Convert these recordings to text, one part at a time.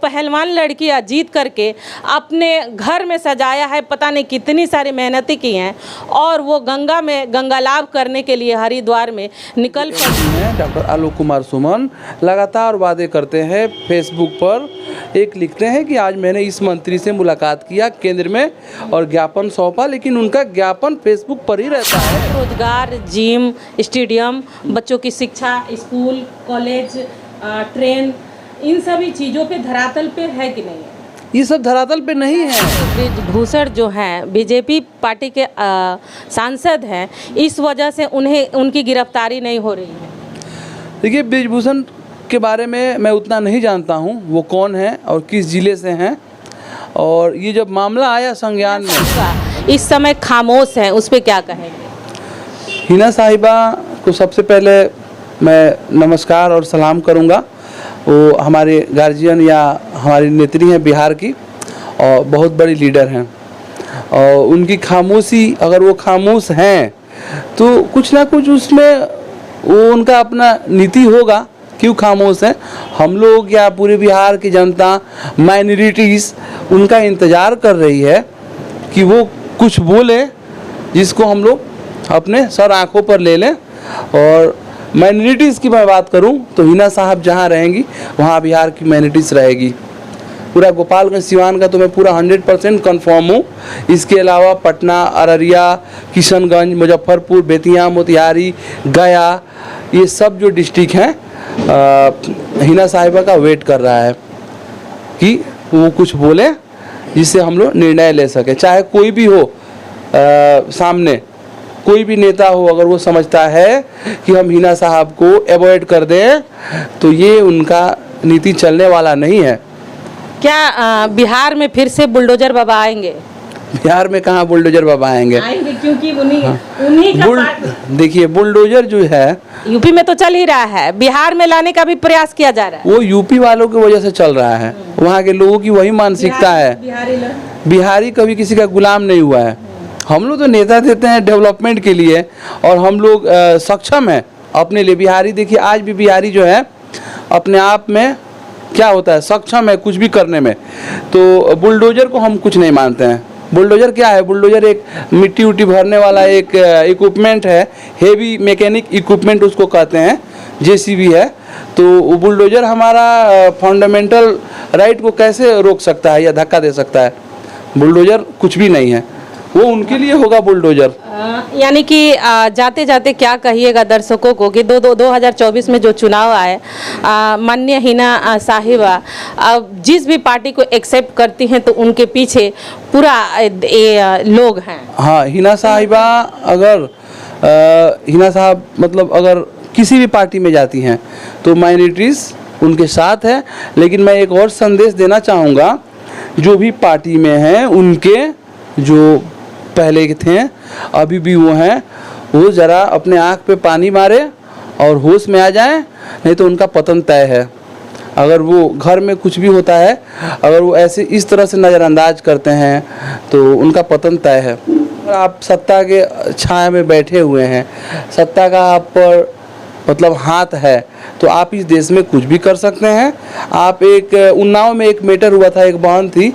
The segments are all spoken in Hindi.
पहलवान लड़कियां जीत करके अपने घर में सजाया है, पता नहीं कितनी सारी मेहनती की हैं, और वो गंगा में गंगा लाभ करने के लिए हरिद्वार में निकल पड़े हैं। डॉक्टर आलोक कुमार सुमन लगातार वादे करते हैं, फेसबुक पर एक लिखते हैं कि आज मैंने इस मंत्री से मुलाकात किया केंद्र में और ज्ञापन सौंपा, लेकिन उनका ज्ञापन फेसबुक पर ही रहता है। रोजगार, जिम, स्टेडियम, बच्चों की शिक्षा, स्कूल, कॉलेज, ट्रेन, इन सभी चीज़ों पे धरातल पे है कि नहीं है? ये सब धरातल पे नहीं है। बृजभूषण जो हैं बीजेपी पार्टी के सांसद हैं, इस वजह से उनकी गिरफ्तारी नहीं हो रही है। देखिए, बृजभूषण के बारे में मैं उतना नहीं जानता हूँ, वो कौन है और किस ज़िले से हैं, और ये जब मामला आया संज्ञान में, इस समय खामोश हैं, उस पर क्या कहेंगे? हिना साहिबा को सबसे पहले मैं नमस्कार और सलाम करूँगा। वो हमारे गार्जियन या हमारी नेत्री हैं बिहार की, और बहुत बड़ी लीडर हैं, और उनकी खामोशी, अगर वो खामोश हैं तो कुछ ना कुछ उसमें वो उनका अपना नीति होगा। क्यों खामोश हैं? हम लोग या पूरे बिहार की जनता, माइनॉरिटीज़ उनका इंतज़ार कर रही है कि वो कुछ बोले जिसको हम लोग अपने सर आँखों पर ले लें। और माइनॉरिटीज़ की मैं बात करूं तो हिना साहब जहां रहेंगी वहां बिहार की माइनॉरिटीज़ रहेगी। पूरा गोपालगंज सिवान का तो मैं पूरा 100% कन्फर्म हूँ। इसके अलावा पटना, अररिया, किशनगंज, मुजफ्फरपुर, बेतिया, मोतिहारी, गया, ये सब जो डिस्ट्रिक्ट हैं हिना साहिबा का वेट कर रहा है कि वो कुछ बोले जिससे हम लोग निर्णय ले सके। चाहे कोई भी हो, सामने कोई भी नेता हो, अगर वो समझता है कि हम हिना साहब को अवॉइड कर दें तो ये उनका नीति चलने वाला नहीं है। क्या बिहार में फिर से बुलडोजर बाबा आएंगे? बिहार में कहाँ बुलडोजर बाबा आएंगे? क्योंकि उन्हीं का देखिए, बुलडोजर जो है यूपी में तो चल ही रहा है, बिहार में लाने का भी प्रयास किया जा रहा है। वो यूपी वालों की वजह से चल रहा है। वहाँ के लोगों की वही मानसिकता है। बिहारी कभी किसी का गुलाम नहीं हुआ है। हम लोग तो नेता देते हैं डेवलपमेंट के लिए, और हम लोग सक्षम हैं अपने लिए। बिहारी देखिए, आज भी बिहारी जो है अपने आप में क्या होता है, सक्षम है कुछ भी करने में। तो बुलडोजर को हम कुछ नहीं मानते हैं। बुलडोजर क्या है? बुलडोजर एक मिट्टी उट्टी भरने वाला एक इक्विपमेंट है, हेवी मैकेनिक इक्विपमेंट उसको कहते हैं, जेसीबी है। तो बुलडोजर हमारा फंडामेंटल राइट को कैसे रोक सकता है या धक्का दे सकता है? बुलडोजर कुछ भी नहीं है, वो उनके लिए होगा बुलडोजर। यानी कि जाते जाते क्या कहिएगा दर्शकों को कि 2024 में जो चुनाव आए, माननीय हिना साहिबा जिस भी पार्टी को एक्सेप्ट करती हैं तो उनके पीछे पूरा लोग हैं। हाँ, हिना साहिबा अगर हिना साहब मतलब अगर किसी भी पार्टी में जाती हैं तो माइनॉरिटीज़ उनके साथ है। लेकिन मैं एक और संदेश देना चाहूँगा, जो भी पार्टी में हैं उनके जो पहले के थे अभी भी वो हैं, वो ज़रा अपने आँख पे पानी मारे और होश में आ जाएं, नहीं तो उनका पतन तय है। अगर वो घर में कुछ भी होता है, अगर वो ऐसे इस तरह से नज़रअंदाज करते हैं तो उनका पतन तय है। आप सत्ता के छाया में बैठे हुए हैं, सत्ता का आप पर मतलब हाथ है, तो आप इस देश में कुछ भी कर सकते हैं। आप एक उन्नाव में एक मैटर हुआ था, एक बहन थी,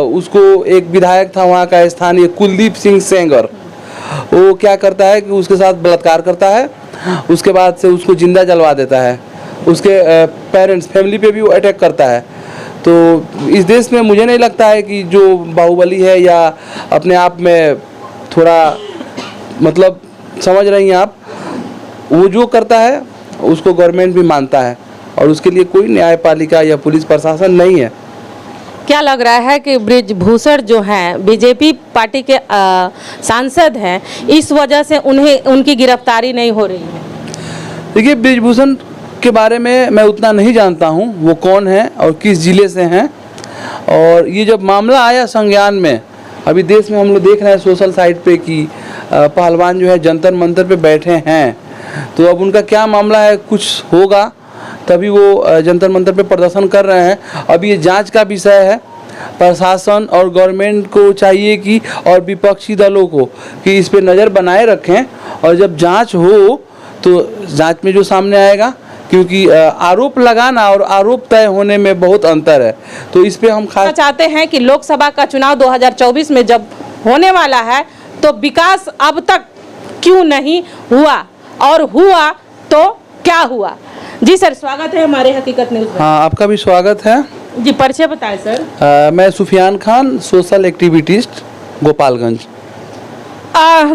उसको एक विधायक था वहाँ का स्थानीय कुलदीप सिंह सेंगर, वो क्या करता है कि उसके साथ बलात्कार करता है, उसके बाद से उसको जिंदा जलवा देता है, उसके पेरेंट्स फैमिली पे भी वो अटैक करता है। तो इस देश में मुझे नहीं लगता है कि जो बाहुबली है या अपने आप में थोड़ा मतलब समझ रही हैं आप, वो जो करता है उसको गवर्नमेंट भी मानता है, और उसके लिए कोई न्यायपालिका या पुलिस प्रशासन नहीं है। क्या लग रहा है कि बृजभूषण जो हैं बीजेपी पार्टी के सांसद हैं, इस वजह से उनकी गिरफ्तारी नहीं हो रही है? देखिए, बृजभूषण के बारे में मैं उतना नहीं जानता हूँ, वो कौन है और किस ज़िले से हैं। और ये जब मामला आया संज्ञान में, अभी देश में हम लोग देख रहे हैं सोशल साइट पे कि पहलवान जो है जंतर मंतर पे बैठे हैं, तो अब उनका क्या मामला है, कुछ होगा तभी वो जंतर मंतर पे प्रदर्शन कर रहे हैं। अब ये जांच का विषय है। प्रशासन और गवर्नमेंट को चाहिए कि और विपक्षी दलों को कि इस पे नज़र बनाए रखें, और जब जांच हो तो जांच में जो सामने आएगा क्योंकि आरोप लगाना और आरोप तय होने में बहुत अंतर है। तो इस पे हम खास चाहते हैं कि लोकसभा का चुनाव 2024 में जब होने वाला है तो विकास अब तक क्यों नहीं हुआ, और हुआ तो क्या हुआ। जी सर, स्वागत है हमारे हकीकत न्यूज़ में। हाँ, आपका भी स्वागत है जी, परिचय बताएं सर। मैं सुफियान खान, सोशल एक्टिविटिस्ट, गोपालगंज।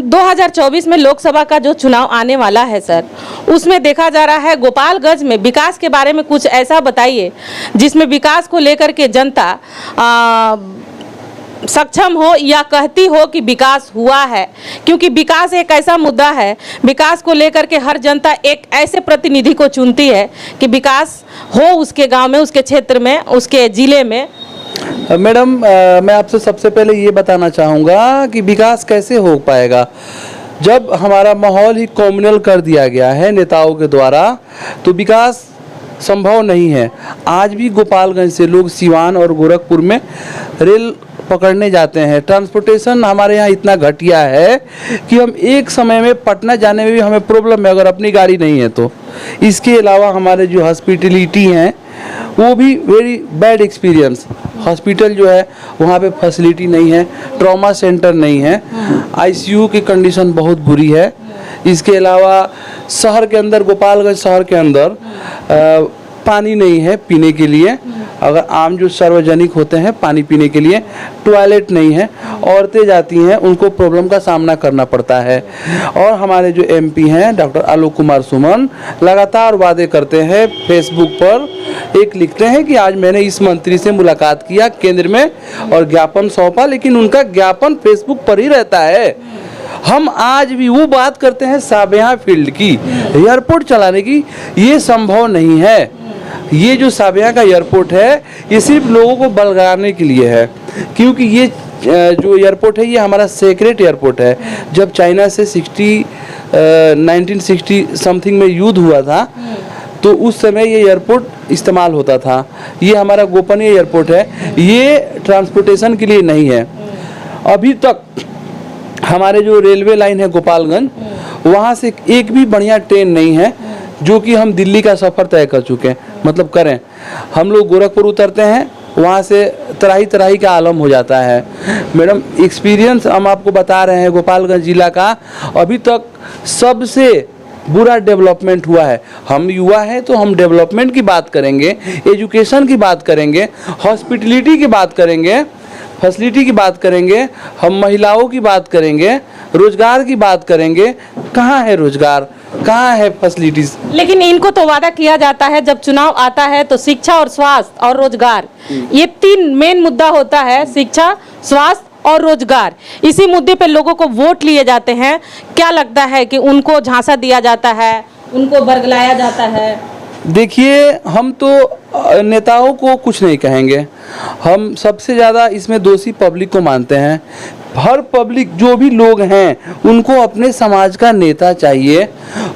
2024 में लोकसभा का जो चुनाव आने वाला है सर, उसमें देखा जा रहा है गोपालगंज में विकास के बारे में कुछ ऐसा बताइए जिसमें विकास को लेकर के जनता सक्षम हो या कहती हो कि विकास हुआ है, क्योंकि विकास एक ऐसा मुद्दा है, विकास को लेकर के हर जनता एक ऐसे प्रतिनिधि को चुनती है कि विकास हो उसके गांव में, उसके क्षेत्र में, उसके जिले में। मैडम, मैं आपसे सबसे पहले ये बताना चाहूँगा कि विकास कैसे हो पाएगा जब हमारा माहौल ही कॉम्युनल कर दिया गया है नेताओं के द्वारा, तो विकास संभव नहीं है। आज भी गोपालगंज से लोग सिवान और गोरखपुर में रेल पकड़ने जाते हैं। ट्रांसपोर्टेशन हमारे यहाँ इतना घटिया है कि हम एक समय में पटना जाने में भी हमें प्रॉब्लम है अगर अपनी गाड़ी नहीं है तो। इसके अलावा हमारे जो हॉस्पिटलिटी हैं वो भी वेरी बैड एक्सपीरियंस। हॉस्पिटल जो है वहाँ पे फैसिलिटी नहीं है, ट्रॉमा सेंटर नहीं है, आईसीयू की कंडीशन बहुत बुरी है। इसके अलावा शहर के अंदर, गोपालगंज शहर के अंदर पानी नहीं है पीने के लिए। अगर आम जो सार्वजनिक होते हैं पानी पीने के लिए, टॉयलेट नहीं है, औरतें जाती हैं उनको प्रॉब्लम का सामना करना पड़ता है। और हमारे जो एमपी हैं डॉक्टर आलोक कुमार सुमन लगातार वादे करते हैं, फेसबुक पर एक लिखते हैं कि आज मैंने इस मंत्री से मुलाकात किया केंद्र में और ज्ञापन सौंपा, लेकिन उनका ज्ञापन फेसबुक पर ही रहता है। हम आज भी वो बात करते हैं साबेहा फील्ड की, एयरपोर्ट चलाने की, ये संभव नहीं है। ये जो साबेहा का एयरपोर्ट है ये सिर्फ लोगों को बलगाने के लिए है, क्योंकि ये जो एयरपोर्ट है ये हमारा सेक्रेट एयरपोर्ट है। जब चाइना से 1960 समथिंग में युद्ध हुआ था तो उस समय ये एयरपोर्ट इस्तेमाल होता था। ये हमारा गोपनीय एयरपोर्ट है, ये ट्रांसपोर्टेशन के लिए नहीं है। अभी तक हमारे जो रेलवे लाइन है गोपालगंज, वहाँ से एक भी बढ़िया ट्रेन नहीं है जो कि हम दिल्ली का सफ़र तय कर चुके हैं, मतलब करें। हम लोग गोरखपुर उतरते हैं, वहाँ से तराही तराही का आलम हो जाता है। मैडम, एक्सपीरियंस हम आपको बता रहे हैं गोपालगंज ज़िला का अभी तक सबसे बुरा डेवलपमेंट हुआ है। हम युवा हैं तो हम डेवलपमेंट की बात करेंगे, एजुकेशन की बात करेंगे, हॉस्पिटलिटी की बात करेंगे, फैसिलिटी की बात करेंगे, हम महिलाओं की बात करेंगे, रोजगार की बात करेंगे। कहाँ है रोजगार, कहाँ है फैसिलिटीज? लेकिन इनको तो वादा किया जाता है जब चुनाव आता है तो शिक्षा और स्वास्थ्य और रोजगार, ये तीन मेन मुद्दा होता है, शिक्षा, स्वास्थ्य और रोजगार। इसी मुद्दे पे लोगों को वोट लिए जाते हैं। क्या लगता है कि उनको झांसा दिया जाता है, उनको बरगलाया जाता है? देखिए, हम तो नेताओं को कुछ नहीं कहेंगे, हम सबसे ज़्यादा इसमें दोषी पब्लिक को मानते हैं। हर पब्लिक, जो भी लोग हैं, उनको अपने समाज का नेता चाहिए।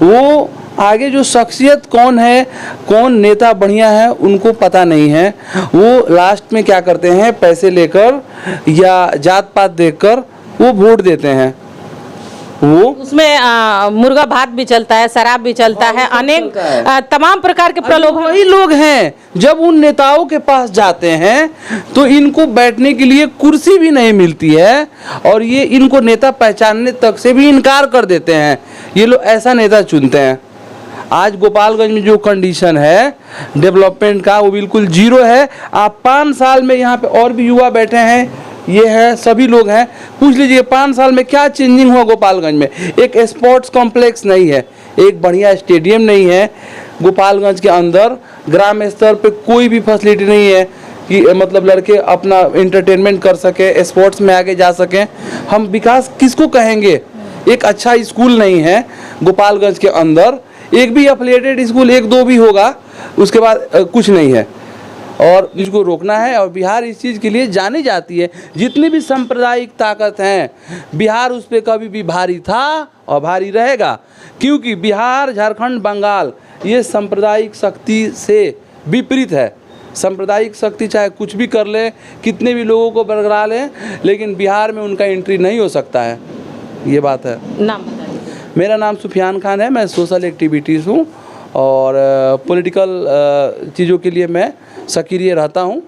वो आगे जो शख्सियत कौन है, कौन नेता बढ़िया है, उनको पता नहीं है। वो लास्ट में क्या करते हैं, पैसे लेकर या जात पात देखकर वो वोट देते हैं। वो उसमें मुर्गा भात भी चलता है, शराब भी चलता है, अनेक तमाम प्रकार के प्रलोभन। वही लोग हैं जब उन नेताओं के पास जाते हैं तो इनको बैठने के लिए कुर्सी भी नहीं मिलती है और ये इनको नेता पहचानने तक से भी इनकार कर देते हैं। ये लोग ऐसा नेता चुनते हैं। आज गोपालगंज में जो कंडीशन है डेवलपमेंट का, वो बिल्कुल जीरो है। आप 5 साल में यहाँ पे और भी युवा बैठे हैं, ये है, सभी लोग हैं, पूछ लीजिए 5 साल में क्या चेंजिंग हुआ गोपालगंज में। एक स्पोर्ट्स कॉम्प्लेक्स नहीं है, एक बढ़िया स्टेडियम नहीं है गोपालगंज के अंदर, ग्राम स्तर पे कोई भी फैसिलिटी नहीं है कि मतलब लड़के अपना एंटरटेनमेंट कर सके, स्पोर्ट्स में आगे जा सकें। हम विकास किसको कहेंगे? एक अच्छा स्कूल नहीं है गोपालगंज के अंदर, एक भी एफिलिएटेड स्कूल 1-2 भी होगा, उसके बाद कुछ नहीं है। और इसको रोकना है। और बिहार इस चीज़ के लिए जानी जाती है, जितनी भी सांप्रदायिक ताकत हैं, बिहार उस पर कभी भी भारी था और भारी रहेगा, क्योंकि बिहार, झारखंड, बंगाल ये सांप्रदायिक शक्ति से विपरीत है। सांप्रदायिक शक्ति चाहे कुछ भी कर ले, कितने भी लोगों को बरगला लें, लेकिन बिहार में उनका एंट्री नहीं हो सकता है। ये बात है। नाम बताइए। मेरा नाम सुफियान खान है, मैं सोशल एक्टिविटीज़ हूँ और पॉलिटिकल चीज़ों के लिए मैं सक्रिय रहता हूँ।